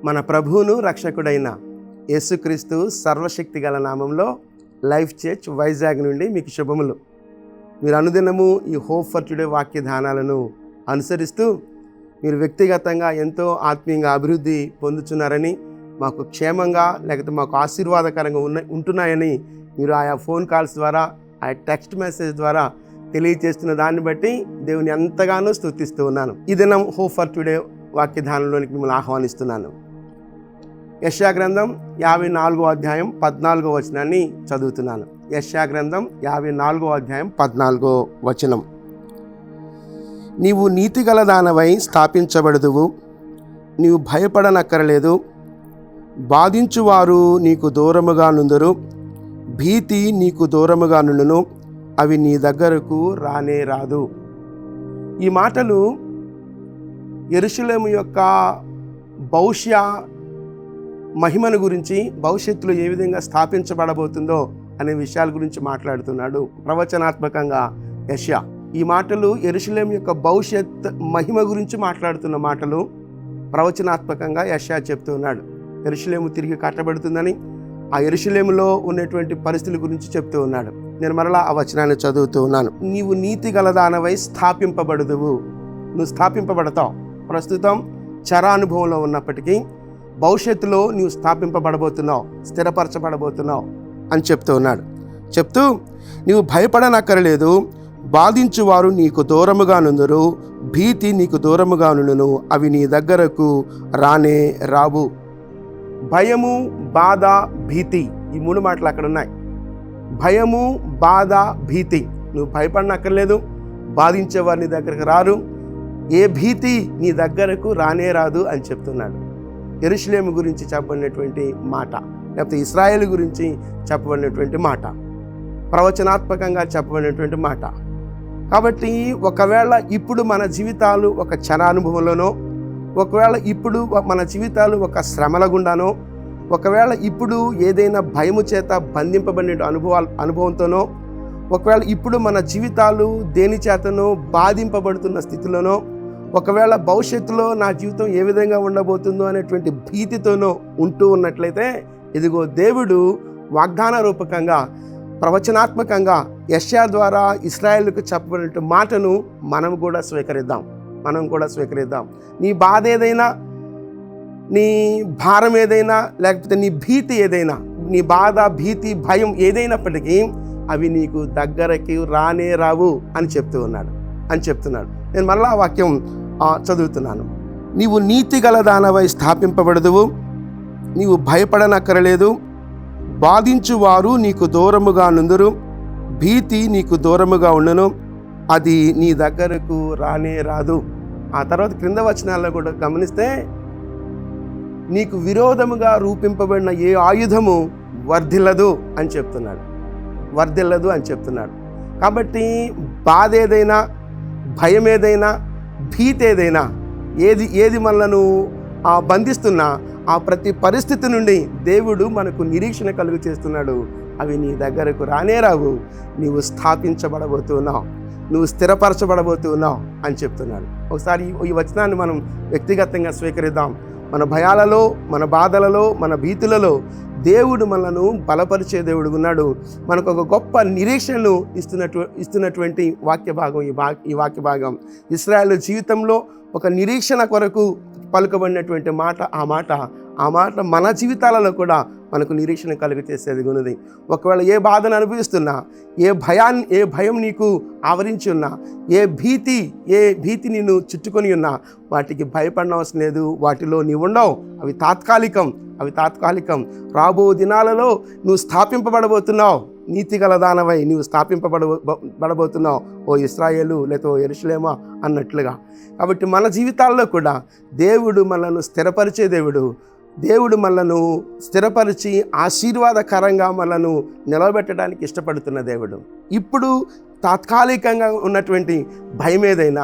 మన ప్రభువును రక్షకుడైన యేసుక్రీస్తు సర్వశక్తి గల నామంలో లైఫ్ చర్చ్ వైజాగ్ నుండి మీకు శుభములు. మీరు అనుదినము ఈ హోప్ ఫర్ టుడే వాక్య ధ్యానాలను అనుసరిస్తూ మీరు వ్యక్తిగతంగా ఎంతో ఆత్మీయంగా అభివృద్ధి పొందుతున్నారని, మాకు క్షేమంగా లేకపోతే మాకు ఆశీర్వాదకరంగా ఉంటున్నాయని మీరు ఆయా ఫోన్ కాల్స్ ద్వారా, ఆయా టెక్స్ట్ మెసేజ్ ద్వారా తెలియజేస్తున్న దాన్ని బట్టి దేవుని ఎంతగానో స్తుతిస్తూ ఉన్నాను. ఈ దినం హోప్ ఫర్ టుడే వాక్య ధ్యానంలోనికి మిమ్మల్ని ఆహ్వానిస్తున్నాను. యెషయా గ్రంథం 54వ అధ్యాయం 14వ వచనాన్ని చదువుతున్నాను. యెషయా గ్రంథం 54వ అధ్యాయం 14వ వచనం. నీవు నీతిగల దానవై స్థాపించబడదువు, నీవు భయపడనక్కరలేదు. బాధించువారు నీకు దూరముగా నుందురు, భీతి నీకు దూరముగా నుండును, అవి నీ దగ్గరకు రానే రాదు. ఈ మాటలు యెరూషలేము యొక్క భవిష్య మహిమను గురించి, భవిష్యత్తులో ఏ విధంగా స్థాపించబడబోతుందో అనే విషయాల గురించి మాట్లాడుతున్నాడు ప్రవచనాత్మకంగా యెషయా. ఈ మాటలు యెరూషలేము యొక్క భవిష్యత్ మహిమ గురించి మాట్లాడుతున్న మాటలు ప్రవచనాత్మకంగా యెషయా చెప్తూ ఉన్నాడు. యెరూషలేము తిరిగి కట్టబడుతుందని, ఆ యెరూషలేములో ఉన్నటువంటి పరిస్థితుల గురించి చెప్తూ ఉన్నాడు. నేను మరలా ఆ వచనాన్ని చదువుతూ ఉన్నాను. నీవు నీతి గలదానవై స్థాపింపబడదువు. నువ్వు స్థాపింపబడతావు. ప్రస్తుతం చరానుభవంలో ఉన్నప్పటికీ భవిష్యత్తులో నీవు స్థాపింపబడబోతున్నావు, స్థిరపరచబడబోతున్నావు అని చెప్తూ ఉన్నాడు. చెప్తూ నీవు భయపడనక్కరలేదు. బాధించువారు నీకు దూరముగా నుందురు, భీతి నీకు దూరముగా నుండును, అవి నీ దగ్గరకు రానే రావు. భయము, బాధ, భీతి, ఈ మూడు మాటలు అక్కడ ఉన్నాయి. భయము, బాధ, భీతి. నువ్వు భయపడనక్కర్లేదు, బాధించేవారు నీ దగ్గరకు రారు, ఏ భీతి నీ దగ్గరకు రానే రాదు అని చెప్తున్నాడు. యెరూషలేము గురించి చెప్పబడినటువంటి మాట, లేకపోతే ఇశ్రాయేలు గురించి చెప్పబడినటువంటి మాట, ప్రవచనాత్మకంగా చెప్పబడినటువంటి మాట. కాబట్టి ఒకవేళ ఇప్పుడు మన జీవితాలు ఒక క్షణానుభవంలోనో, ఒకవేళ ఇప్పుడు మన జీవితాలు ఒక శ్రమల గుండానో, ఒకవేళ ఇప్పుడు ఏదైనా భయము చేత బంధింపబడిన అనుభవంతోనో, ఒకవేళ ఇప్పుడు మన జీవితాలు దేని చేతనో బాధింపబడుతున్న స్థితిలోనో, ఒకవేళ భవిష్యత్తులో నా జీవితం ఏ విధంగా ఉండబోతుందో అనేటువంటి భీతితోనో ఉంటూ ఉన్నట్లయితే, ఇదిగో దేవుడు వాగ్దాన రూపకంగా, ప్రవచనాత్మకంగా యెషయా ద్వారా ఇశ్రాయేలుకు చెప్పబడిన మాటను మనం కూడా స్వీకరిద్దాం. నీ బాధ ఏదైనా, నీ భారం ఏదైనా, లేకపోతే నీ భీతి ఏదైనా, నీ బాధ, భీతి, భయం ఏదైనప్పటికీ అవి నీకు దగ్గరకి రానే రావు అని చెప్తున్నాడు. నేను మళ్ళా ఆ వాక్యం చదువుతున్నాను. నీవు నీతి గల దానవై స్థాపింపబడదువు, నీవు భయపడనక్కరలేదు. బాధించువారు నీకు దూరముగా నుందురు, భీతి నీకు దూరముగా ఉండును, అది నీ దగ్గరకు రానే రాదు. ఆ తర్వాత క్రింద వచనాల్లో కూడా గమనిస్తే, నీకు విరోధముగా రూపింపబడిన ఏ ఆయుధము వర్ధిల్లదు అని చెప్తున్నాడు. కాబట్టి బాధ ఏదైనా, భయం ఏదైనా, భీతి ఏదైనా, ఏది మనలను బంధిస్తున్నా ఆ ప్రతి పరిస్థితి నుండి దేవుడు మనకు నిరీక్షణ కలుగు చేస్తున్నాడు. అవి నీ దగ్గరకు రానే రావు. నీవు స్థాపించబడబోతున్నావు, నువ్వు స్థిరపరచబడబోతున్నావు అని చెప్తున్నాడు. ఒకసారి ఈ వచనాన్ని మనం వ్యక్తిగతంగా స్వీకరిద్దాం. మన భయాలలో, మన బాధలలో, మన భీతులలో దేవుడు మనను బలపరిచే దేవుడు ఉన్నాడు. మనకు ఒక గొప్ప నిరీక్షణను ఇస్తున్నటువంటి వాక్య భాగం ఈ వాక్య భాగం. ఇశ్రాయేలు జీవితంలో ఒక నిరీక్షణ కొరకు పలుకబడినటువంటి మాట. ఆ మాట మన జీవితాలలో కూడా మనకు నిరీక్షణ కలుగు చేసేది ఉన్నది. ఒకవేళ ఏ బాధను అనుభవిస్తున్నా, ఏ భయం నీకు ఆవరించి ఉన్నా, ఏ భీతి నిన్ను చుట్టుకొని ఉన్నా, వాటికి భయపడిన అవసరం లేదు. వాటిలో నీవు ఉండవు. అవి తాత్కాలికం. రాబో దినాలలో నువ్వు స్థాపింపబడబోతున్నావు. నీతిగల దానవై నీవు స్థాపింపబడబోతున్నావు, ఓ ఇశ్రాయేలు లేక ఓ యెరూషలేమా అన్నట్లుగా. కాబట్టి మన జీవితాల్లో కూడా దేవుడు మనల్ని స్థిరపరిచే దేవుడు మనలను స్థిరపరిచి ఆశీర్వాదకరంగా మనను నిలబెట్టడానికి ఇష్టపడుతున్న దేవుడు. ఇప్పుడు తాత్కాలికంగా ఉన్నటువంటి భయం ఏదైనా,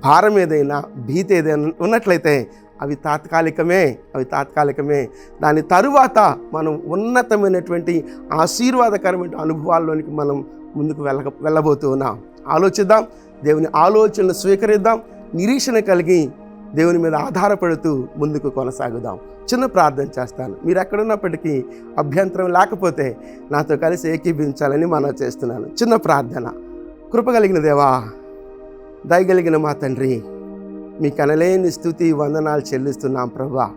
భారం ఏదైనా, భీతి ఏదైనా ఉన్నట్లయితే అవి తాత్కాలికమే. దాని తరువాత మనం ఉన్నతమైనటువంటి ఆశీర్వాదకరమైన అనుభవాల్లోనికి మనం ముందుకు వెళ్ళబోతూ ఉన్నాం. ఆలోచిద్దాం, దేవుని ఆలోచనలు స్వీకరిద్దాం, నిరీక్షణ కలిగి దేవుని మీద ఆధారపడుతూ ముందుకు కొనసాగుదాం. చిన్న ప్రార్థన చేస్తాను. మీరు ఎక్కడున్నప్పటికీ అభ్యంతరం లేకపోతే నాతో కలిసి ఏకీభవించాలని మనం చేస్తున్నాను. చిన్న ప్రార్థన. కృపగలిగిన దేవా, దయగలిగిన మా తండ్రి, మీ కనలేని స్తుతి వందనాలు చెల్లిస్తున్నాం ప్రభా.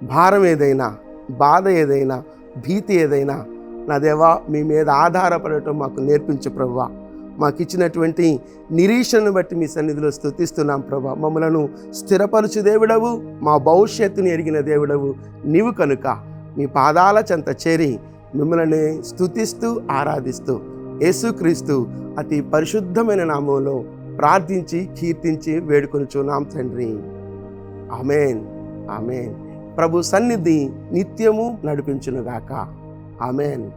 భారం ఏదైనా, బాధ ఏదైనా, భీతి ఏదైనా నా దేవా మీ మీద ఆధారపడటం మాకు నేర్పించు ప్రభువా. మాకు ఇచ్చినటువంటి నిరీక్షణను బట్టి మీ సన్నిధిలో స్తుతిస్తున్నాం ప్రభా. మమ్మలను స్థిరపరచు దేవుడవు, మా భవిష్యత్తుని ఎరిగిన దేవుడవు నీవు కనుక మీ పాదాల చెంత చేరి మిమ్మల్ని స్తుతిస్తూ ఆరాధిస్తూ యేసుక్రీస్తు అతి పరిశుద్ధమైన నామంలో ప్రార్థించి కీర్తించి వేడుకొనుచున్నాం తండ్రి. ఆమేన్, ఆమేన్. ప్రభు సన్నిధి నిత్యము నడిపించునుగాక. ఆమేన్.